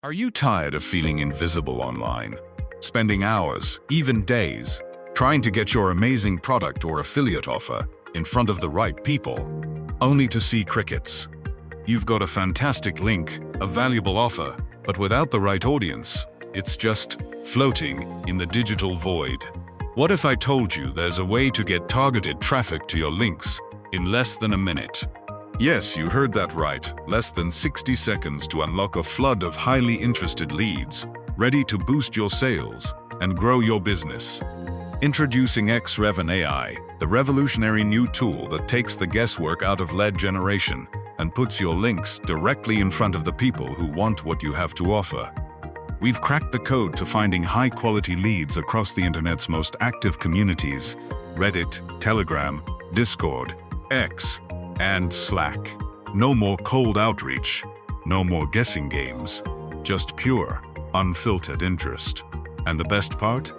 Are you tired of feeling invisible online? Spending hours, even days, trying to get your amazing product or affiliate offer in front of the right people, only to see crickets? You've got a fantastic link, a valuable offer, but without the right audience, it's just floating in the digital void. What if I told you there's a way to get targeted traffic to your links in less than a minute? Yes, you heard that right. Less than 60 seconds to unlock a flood of highly interested leads, ready to boost your sales and grow your business. Introducing XReven AI, the revolutionary new tool that takes the guesswork out of lead generation and puts your links directly in front of the people who want what you have to offer. We've cracked the code to finding high-quality leads across the internet's most active communities: Reddit, Telegram, Discord, X, and Slack. No more cold outreach, no more guessing games, just pure, unfiltered interest. And the best part?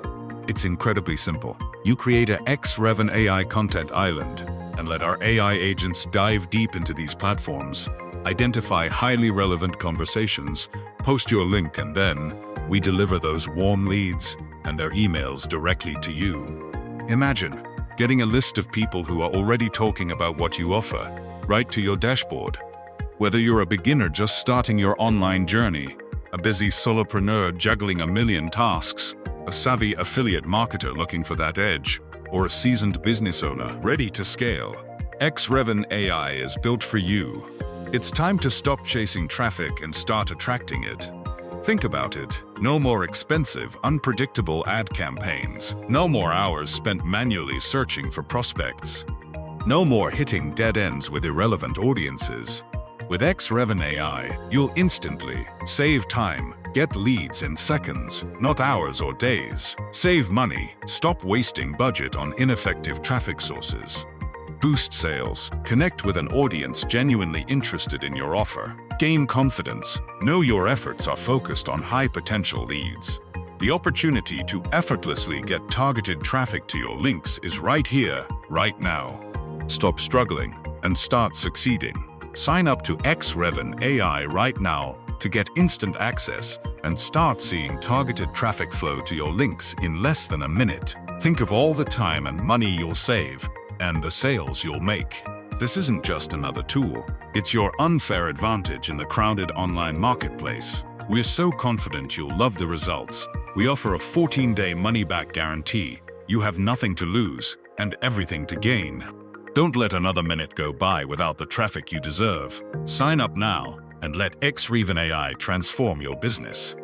It's incredibly simple. You create a XReven AI content island and let our AI agents dive deep into these platforms, identify highly relevant conversations, post your link, and then we deliver those warm leads and their emails directly to you. Imagine getting a list of people who are already talking about what you offer, right to your dashboard. Whether you're a beginner just starting your online journey, a busy solopreneur juggling a million tasks, a savvy affiliate marketer looking for that edge, or a seasoned business owner ready to scale, XReven AI is built for you. It's time to stop chasing traffic and start attracting it. Think about it. No more expensive, unpredictable ad campaigns. No more hours spent manually searching for prospects. No more hitting dead ends with irrelevant audiences. With XReven AI, you'll instantly save time, get leads in seconds, not hours or days. Save money, stop wasting budget on ineffective traffic sources. Boost sales, connect with an audience genuinely interested in your offer. Gain confidence, know your efforts are focused on high-potential leads. The opportunity to effortlessly get targeted traffic to your links is right here, right now. Stop struggling and start succeeding. Sign up to XReven AI right now to get instant access and start seeing targeted traffic flow to your links in less than a minute. Think of all the time and money you'll save and the sales you'll make. This isn't just another tool. It's your unfair advantage in the crowded online marketplace. We're so confident you'll love the results. We offer a 14-day money-back guarantee. You have nothing to lose and everything to gain. Don't let another minute go by without the traffic you deserve. Sign up now and let XReven AI transform your business.